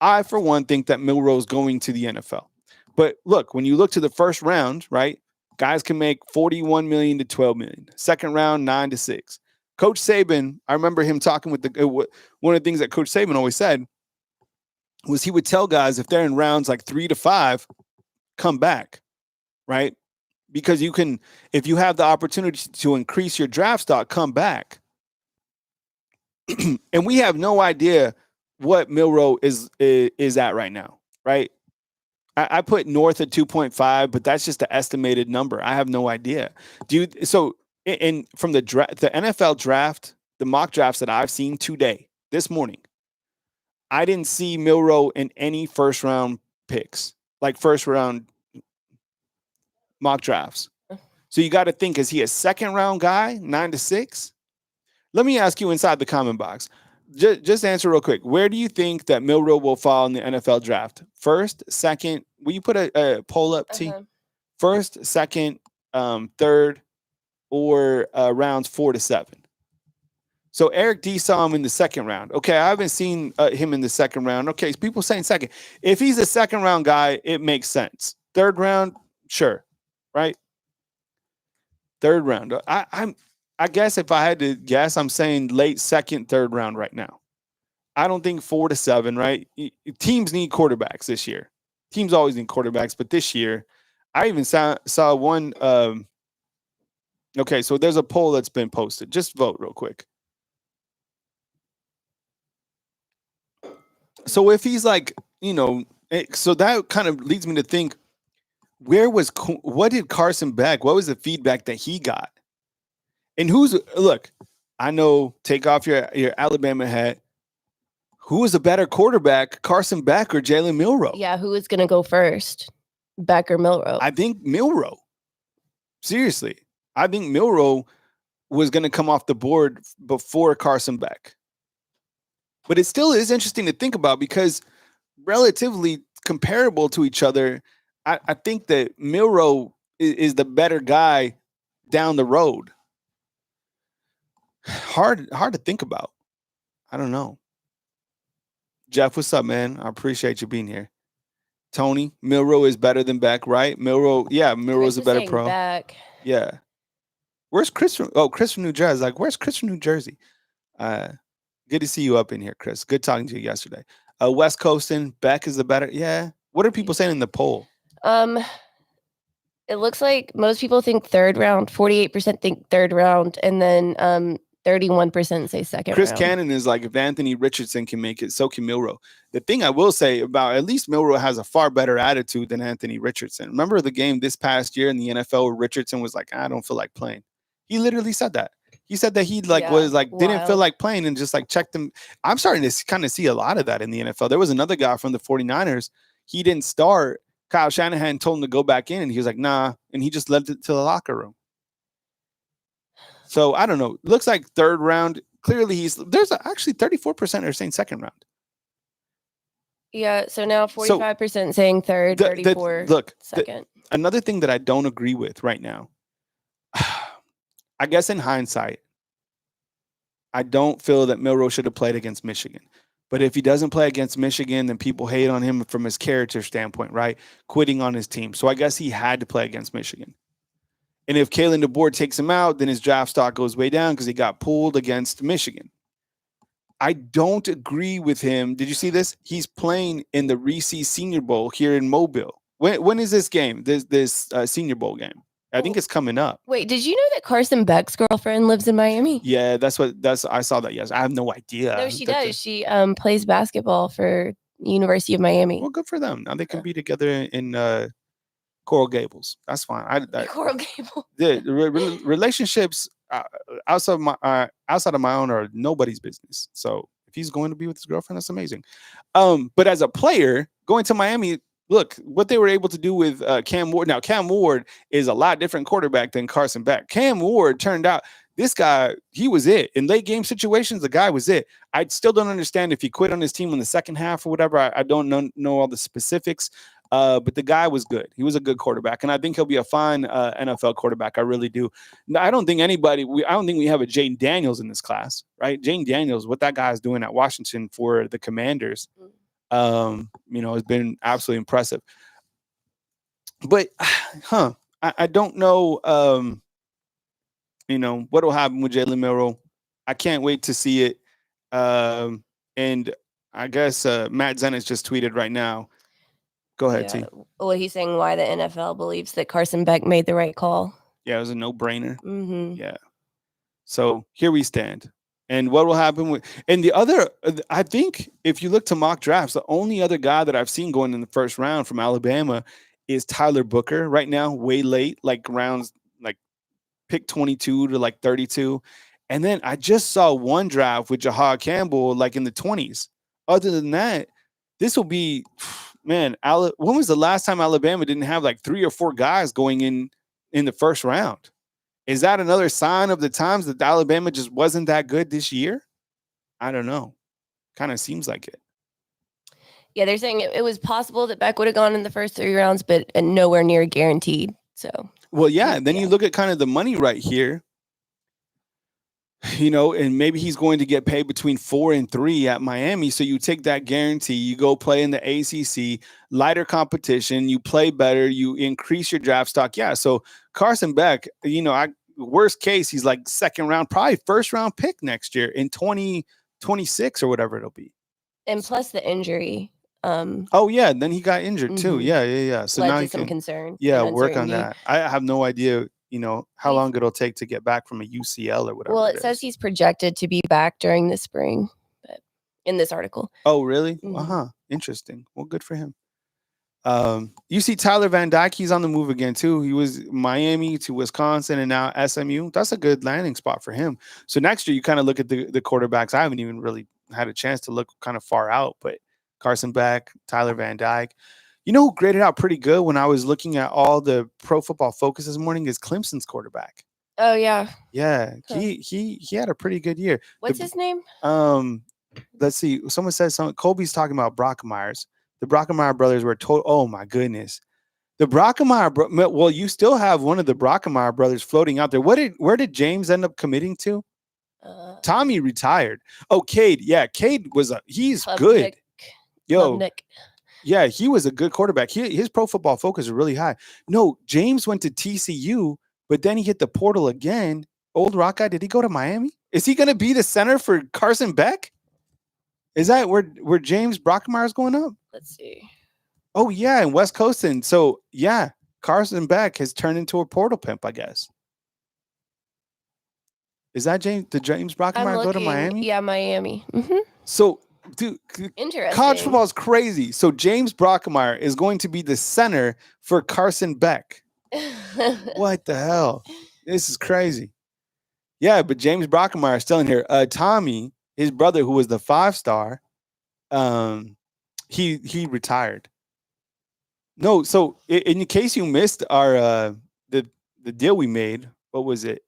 A: I, for one, think that Milroe's going to the NFL. But look, when you look to the first round, right, guys can make $41 million to $12 million. Second round, 9 to 6. Coach Saban, I remember him talking with one of the things that Coach Saban always said was he would tell guys if they're in rounds like 3 to 5, come back, right? Because if you have the opportunity to increase your draft stock, come back. And we have no idea what Milroe is at right now, right? I put north at 2.5, but that's just the estimated number. I have no idea. And from the NFL draft, the mock drafts that I've seen today, this morning, I didn't see Milroe in any first round picks, like first round mock drafts. So you got to think, is he a second round guy, 9 to 6? Let me ask you inside the comment box. Just answer real quick. Where do you think that Milroe will fall in the NFL draft? First, second? Will you put a poll up, T? First, second, third, or rounds 4 to 7? So Eric D saw him in the second round. Okay, I haven't seen him in the second round. Okay, people saying second. If he's a second round guy, it makes sense. Third round, sure, right? Third round. I guess if I had to guess, I'm saying late second, third round right now. I don't think 4 to 7, right? Teams need quarterbacks this year. Teams always need quarterbacks, but this year, I even saw one. Okay, so there's a poll that's been posted. Just vote real quick. So if he's like, so that kind of leads me to think, what did Carson Beck, what was the feedback that he got? And look, I know, take off your Alabama hat. Who was a better quarterback, Carson Beck or Jalen Milroe?
B: Yeah, who was going to go first, Beck or Milroe?
A: I think Milroe. Seriously. I think Milroe was going to come off the board before Carson Beck. But it still is interesting to think about because relatively comparable to each other, I think that Milroe is the better guy down the road. Hard to think about. I don't know. Jeff, what's up, man? I appreciate you being here. Tony, Milroe is better than Beck, right? Milroe is a better pro.
B: Beck.
A: Yeah. Where's Chris from? Oh, Chris from New Jersey. Like, where's Chris from New Jersey? Good to see you up in here, Chris. Good talking to you yesterday. West Coastin, Beck is the better. Yeah. What are people saying in the poll?
B: It looks like most people think third round. 48% think third round, and then 31% say second
A: Chris
B: round.
A: Cannon is like, if Anthony Richardson can make it, so can Milroe. The thing I will say about, at least Milroe has a far better attitude than Anthony Richardson. Remember the game this past year in the NFL where Richardson was like, I don't feel like playing. He literally said that. He said that he was like, didn't feel like playing and just like checked him. I'm starting to kind of see a lot of that in the NFL. There was another guy from the 49ers. He didn't start. Kyle Shanahan told him to go back in and he was like, nah. And he just left it to the locker room. So I don't know. Looks like third round. Clearly, there's actually 34% are saying second round.
B: Yeah. So now 45% saying third, 34 second.
A: Another thing that I don't agree with right now, I guess in hindsight, I don't feel that Milroe should have played against Michigan. But if he doesn't play against Michigan, then people hate on him from his character standpoint, right? Quitting on his team. So I guess he had to play against Michigan. And if Kalen DeBoer takes him out, then his draft stock goes way down because he got pulled against Michigan. I don't agree with him. Did you see this? He's playing in the Reese Senior Bowl here in Mobile. When is this game? This Senior Bowl game? I think it's coming up.
B: Wait, did you know that Carson Beck's girlfriend lives in Miami?
A: Yeah, I saw that. Yes, I have no idea.
B: No, she does. She plays basketball for University of Miami.
A: Well, good for them. Now they can be together in Coral Gables. That's fine.
B: Coral Gables.
A: The relationships outside of my own are nobody's business. So if he's going to be with his girlfriend, that's amazing. But as a player going to Miami, look what they were able to do with Cam Ward. Now Cam Ward is a lot different quarterback than Carson Beck. Cam Ward turned out this guy, he was it in late game situations. The guy was it. I still don't understand if he quit on his team in the second half or whatever. I don't know all the specifics. But the guy was good. He was a good quarterback, and I think he'll be a fine NFL quarterback. I really do. I don't think we have a Jane Daniels in this class, right? Jane Daniels, what that guy is doing at Washington for the Commanders, has been absolutely impressive. But, I don't know, what will happen with Jalen Milroe. I can't wait to see it. And I guess Matt Zenitz just tweeted right now. Go ahead, T.
B: Well, he's saying why the NFL believes that Carson Beck made the right call.
A: Yeah, it was a no-brainer.
B: Mm-hmm.
A: Yeah. So here we stand. And what will happen and the other, I think if you look to mock drafts, the only other guy that I've seen going in the first round from Alabama is Tyler Booker right now, way late, like rounds, like pick 22 to like 32. And then I just saw one draft with Jahad Campbell, like in the 20s. Other than that, this will be, man, when was the last time Alabama didn't have like 3 or 4 guys going in the first round? Is that another sign of the times that Alabama just wasn't that good this year? I don't know. Kind of seems like it.
B: Yeah, they're saying it was possible that Beck would have gone in the first 3 rounds, but nowhere near guaranteed. So,
A: well, yeah. Then you look at kind of the money right here. And maybe he's going to get paid between 4 and 3 at Miami. So you take that guarantee, you go play in the ACC, lighter competition, you play better, you increase your draft stock. Yeah. So Carson Beck, worst case, he's like second round, probably first round pick next year in 2026 or whatever it'll be.
B: And plus the injury.
A: Oh yeah, then he got injured too. Yeah. So now he
B: some concern.
A: Yeah, work on that. I have no idea. How long it'll take to get back from a UCL or whatever.
B: Well, it says he's projected to be back during the spring, but in this article.
A: Oh, really?
B: Mm-hmm.
A: Interesting. Well, good for him. You see Tyler Van Dyke, he's on the move again too. He was Miami to Wisconsin and now SMU. That's a good landing spot for him. So next year you kind of look at the quarterbacks. I haven't even really had a chance to look kind of far out, but Carson Beck, Tyler Van Dyke. Who graded out pretty good when I was looking at all the Pro Football Focus this morning is Clemson's quarterback.
B: Oh yeah.
A: Yeah. Huh. He had a pretty good year.
B: What's his name?
A: Let's see. Someone said something. Colby's talking about Brockemeyer. The Brockemeyer brothers were oh my goodness. The Brockemeyer well, you still have one of the Brockemeyer brothers floating out there. Where did James end up committing to? Tommy retired. Oh, Cade. Yeah, Cade he's Club good.
B: Nick. Yo. Nick.
A: Yeah, he was a good quarterback. His Pro Football Focus is really high. No, James went to TCU, but then he hit the portal again. Old Rock guy, did he go to Miami? Is he going to be the center for Carson Beck? Is that where James Brockemeyer is going up?
B: Let's see.
A: Oh, yeah, in West Coast. And so, yeah, Carson Beck has turned into a portal pimp, I guess. Is that Did James
B: I'm
A: Brockemeyer go to
B: looking.
A: Miami?
B: Yeah, Miami.
A: So, dude,
B: Interesting.
A: college football is crazy. So James Brockemeyer is going to be the center for Carson Beck. What the hell? This is crazy. Yeah, but James Brockemeyer is still in here. Tommy, his brother, who was the 5-star, he retired. No, so in case you missed our the deal we made, what was it?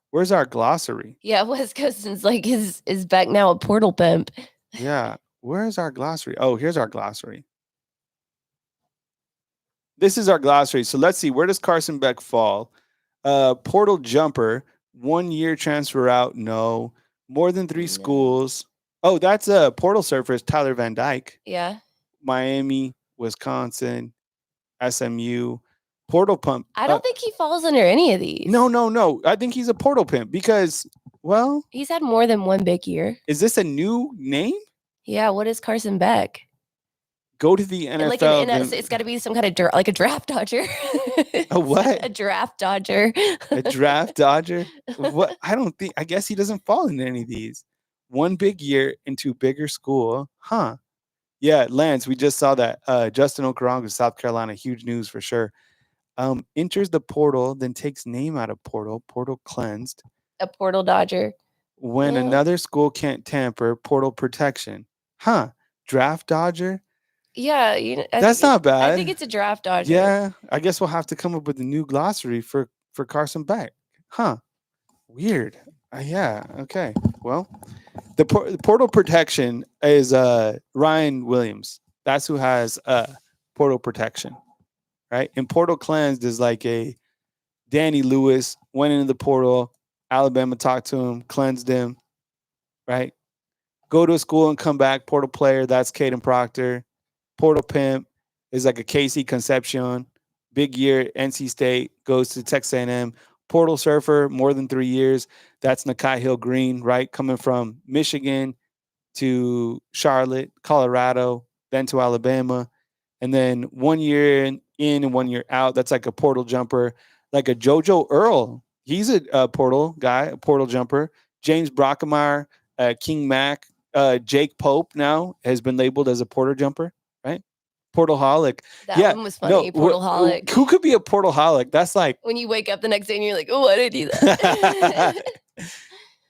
A: Where's our glossary?
B: Yeah, West Coastin's like is back now a portal pimp.
A: Yeah, where's our glossary? Oh, here's our glossary. This is our glossary. So let's see, where does Carson Beck fall? Portal jumper, 1 year transfer out, no. More than 3 schools. Oh, that's a portal surfer, Tyler Van Dyke.
B: Yeah.
A: Miami, Wisconsin, SMU, portal pump.
B: I don't think he falls under any of these.
A: No. I think he's a portal pimp because, well,
B: he's had more than one big year.
A: Is this a new name?
B: Yeah. What is Carson Beck?
A: Go to the NFL.
B: Like it's got to be some kind of like a draft dodger.
A: A what?
B: A draft dodger.
A: A draft dodger? What? I guess he doesn't fall into any of these. 1 big year into bigger school. Huh. Yeah, Lance, we just saw that. Justin Okoronkwo, South Carolina, huge news for sure. Enters the portal, then takes name out of portal cleansed.
B: A portal dodger.
A: When another school can't tamper, portal protection. Huh. Draft dodger?
B: Yeah,
A: that's not bad.
B: I think it's a draft dodger.
A: Yeah, I guess we'll have to come up with a new glossary for Carson Beck. Huh. Weird. Yeah, okay. Well, the portal protection is Ryan Williams. That's who has portal protection, right? And portal cleansed is like a Danny Lewis went into the portal. Alabama talked to him, cleansed him, right? Go to a school and come back. Portal player, that's Caden Proctor. Portal pimp is like a Casey Concepcion. Big year, NC State, goes to Texas A&M. Portal surfer, more than 3 years. That's Nakai Hill Green, right? Coming from Michigan to Charlotte, Colorado, then to Alabama. And then 1 year in and 1 year out. That's like a portal jumper, like a JoJo Earl. He's a portal guy, a portal jumper. James Brockemeyer, King Mack, Jake Pope now has been labeled as a portal jumper, right? Portalholic.
B: That one was funny. Portalholic.
A: Who could be a portalholic? That's like
B: when you wake up the next day and you're like, oh, why did I do that?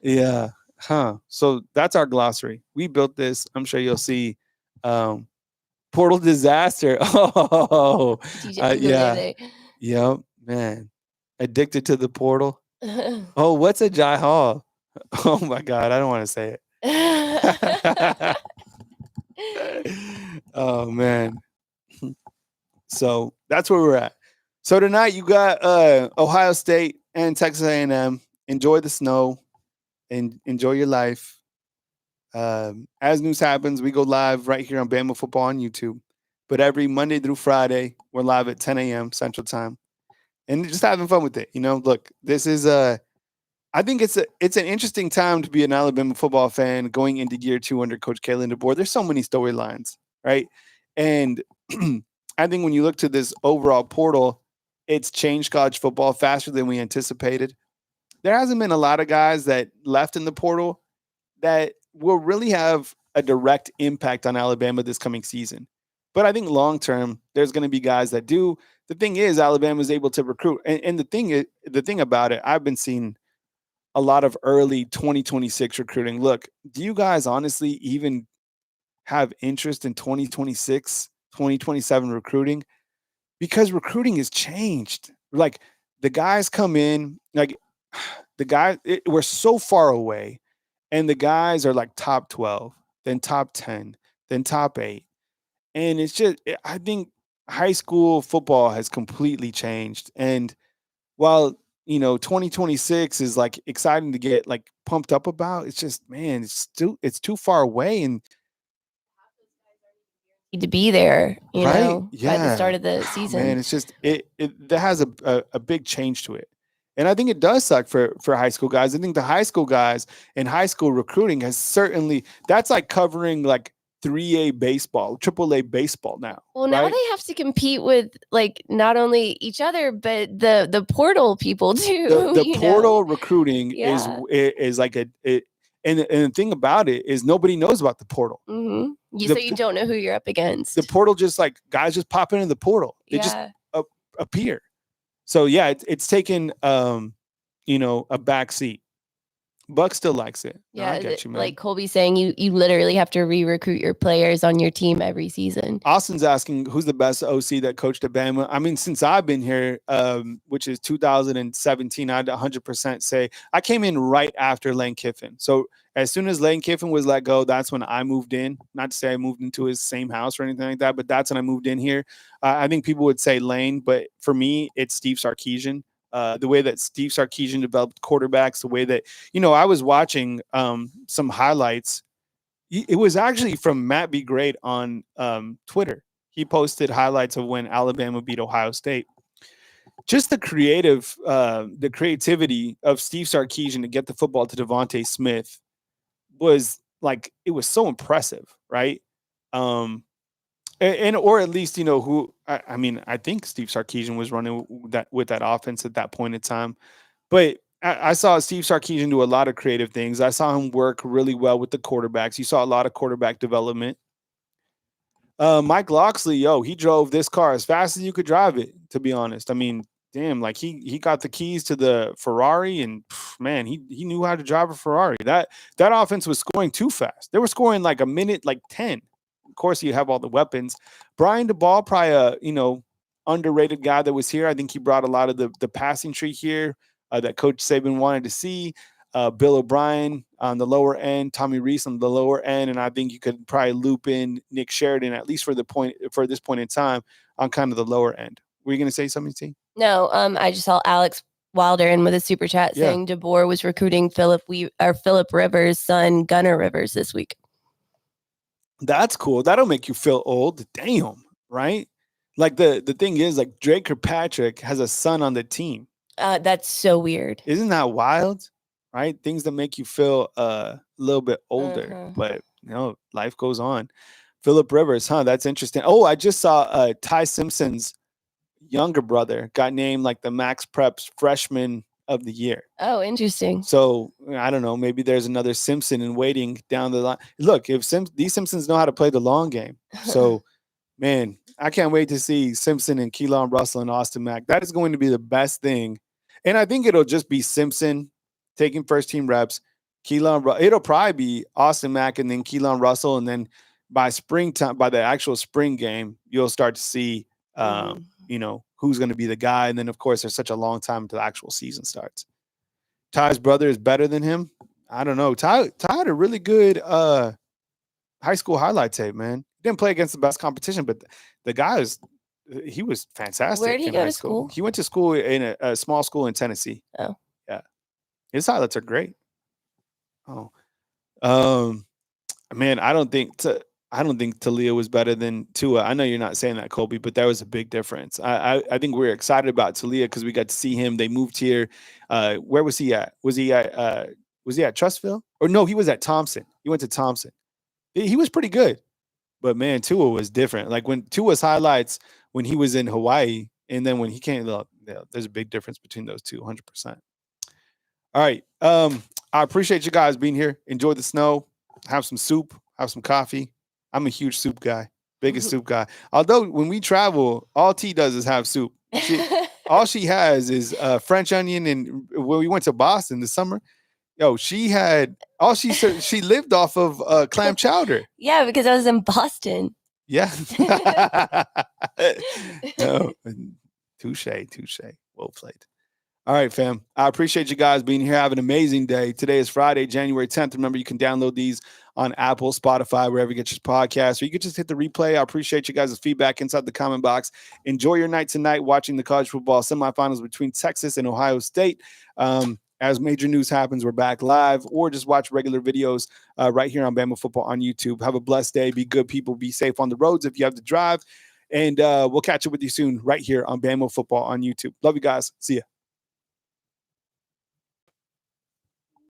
A: Yeah. Huh. So that's our glossary. We built this. I'm sure you'll see portal disaster. Oh, yeah. Yep, man. Addicted to the portal. Oh, what's a Jai Hall? Oh my God, I don't want to say it. Oh man. So that's where we're at. So tonight you got Ohio State and Texas A&M. Enjoy the snow and enjoy your life. As news happens, we go live right here on Bama Football on YouTube. But every Monday through Friday, we're live at 10 a.m. Central Time. And just having fun with it. Look, this is I think it's an interesting time to be an Alabama football fan going into year 2 under Coach Kalen DeBoer. There's so many storylines, right? And I think when you look to this overall portal, it's changed college football faster than we anticipated. There hasn't been a lot of guys that left in the portal that will really have a direct impact on Alabama this coming season. But I think long term, there's going to be guys that do. The thing is, Alabama is able to recruit, and the thing about it, I've been seeing a lot of early 2026 recruiting. Look, do you guys honestly even have interest in 2026, 2027 recruiting? Because recruiting has changed. Like the guys come in, like we're so far away, and the guys are like top 12, then top 10, then top 8. And it's just, I think high school football has completely changed. And while 2026 is like exciting to get like pumped up about, it's just, man, it's too far away. And
B: to be there,
A: right?
B: By the start of the season.
A: Man, it's just that has a big change to it. And I think it does suck for high school guys. I think the high school guys and high school recruiting has certainly, that's like covering like 3A baseball, AAA baseball now.
B: Well, now they have to compete with like not only each other, but the portal people too.
A: The portal recruiting is like and the thing about it is nobody knows about the portal.
B: Mm-hmm. So you don't know who you're up against.
A: The portal just like guys just pop into the portal. They just appear. So yeah, it's taken a back seat. Buck still likes it.
B: Yeah,
A: I get you, man.
B: Like Colby saying, you literally have to re-recruit your players on your team every season.
A: Austin's asking who's the best OC that coached at Bama. I mean, since I've been here, which is 2017, I'd 100% say I came in right after Lane Kiffin. So as soon as Lane Kiffin was let go, that's when I moved in. Not to say I moved into his same house or anything like that, but that's when I moved in here. I think people would say Lane, but for me, it's Steve Sarkisian. The way that Steve Sarkisian developed quarterbacks, the way that, I was watching some highlights. It was actually from Matt B. Great on Twitter. He posted highlights of when Alabama beat Ohio State. Just the creativity of Steve Sarkisian to get the football to Devontae Smith was like, it was so impressive, right? Or at least, who, I mean, I think Steve Sarkisian was running with that offense at that point in time. But I saw Steve Sarkisian do a lot of creative things. I saw him work really well with the quarterbacks. You saw a lot of quarterback development. Mike Loxley, he drove this car as fast as you could drive it, to be honest. I mean, damn, like he got the keys to the Ferrari and man, he knew how to drive a Ferrari. That offense was scoring too fast. They were scoring like a minute, like 10. Of course, you have all the weapons. Brian DeBall, probably a underrated guy that was here. I think he brought a lot of the passing tree here that Coach Saban wanted to see. Bill O'Brien on the lower end, Tommy Rees on the lower end, and I think you could probably loop in Nick Sheridan at least for this point in time on kind of the lower end. Were you going to say something, T?
B: No, I just saw Alex Wilder in with a super chat saying DeBoer was recruiting Philip Rivers' son Gunnar Rivers this week.
A: That's cool. That'll make you feel old. Damn, right? Like the thing is, like Drake Kirkpatrick has a son on the team.
B: That's so weird.
A: Isn't that wild? Right? Things that make you feel a little bit older, but life goes on. Philip Rivers, that's interesting. Oh, I just saw Ty Simpson's younger brother got named like the Max Preps freshman of the year.
B: Oh, interesting.
A: So I don't know. Maybe there's another Simpson in waiting down the line. Look, if these Simpsons know how to play the long game, so man, I can't wait to see Simpson and Keelan Russell and Austin Mack. That is going to be the best thing, and I think it'll just be Simpson taking first team reps. It'll probably be Austin Mack and then Keelan Russell, and then by springtime, by the actual spring game, you'll start to see who's going to be the guy. And then, of course, there's such a long time until the actual season starts. Ty's brother is better than him. I don't know. Ty had a really good high school highlight tape, man. Didn't play against the best competition, but the guy he was fantastic.
B: Where did he go to school?
A: He went to school in a small school in Tennessee.
B: Oh.
A: Yeah. His highlights are great. Oh. Man, I don't think Talia was better than Tua. I know you're not saying that, Colby, but there was a big difference. I think we're excited about Talia because we got to see him. They moved here. Where was he at? Was he at Trustville? Or no, he was at Thompson. He went to Thompson. He was pretty good. But man, Tua was different. Like when Tua's highlights when he was in Hawaii and then when he came, there's a big difference between those two, 100%. All right. I appreciate you guys being here. Enjoy the snow. Have some soup. Have some coffee. I'm a huge soup guy, biggest soup guy. Although when we travel, all T does is have soup. All she has is French onion. And when we went to Boston this summer, she lived off of clam chowder.
B: Yeah, because I was in Boston.
A: Yeah. No, touche. Well played. All right, fam. I appreciate you guys being here. Have an amazing day. Today is Friday, January 10th. Remember, you can download these on Apple, Spotify, wherever you get your podcasts, or you can just hit the replay. I appreciate you guys' feedback inside the comment box. Enjoy your night tonight watching the college football semifinals between Texas and Ohio State. As major news happens, we're back live, or just watch regular videos right here on Bama Football on YouTube. Have a blessed day. Be good people. Be safe on the roads if you have to drive. And we'll catch up with you soon right here on Bama Football on YouTube. Love you guys. See ya.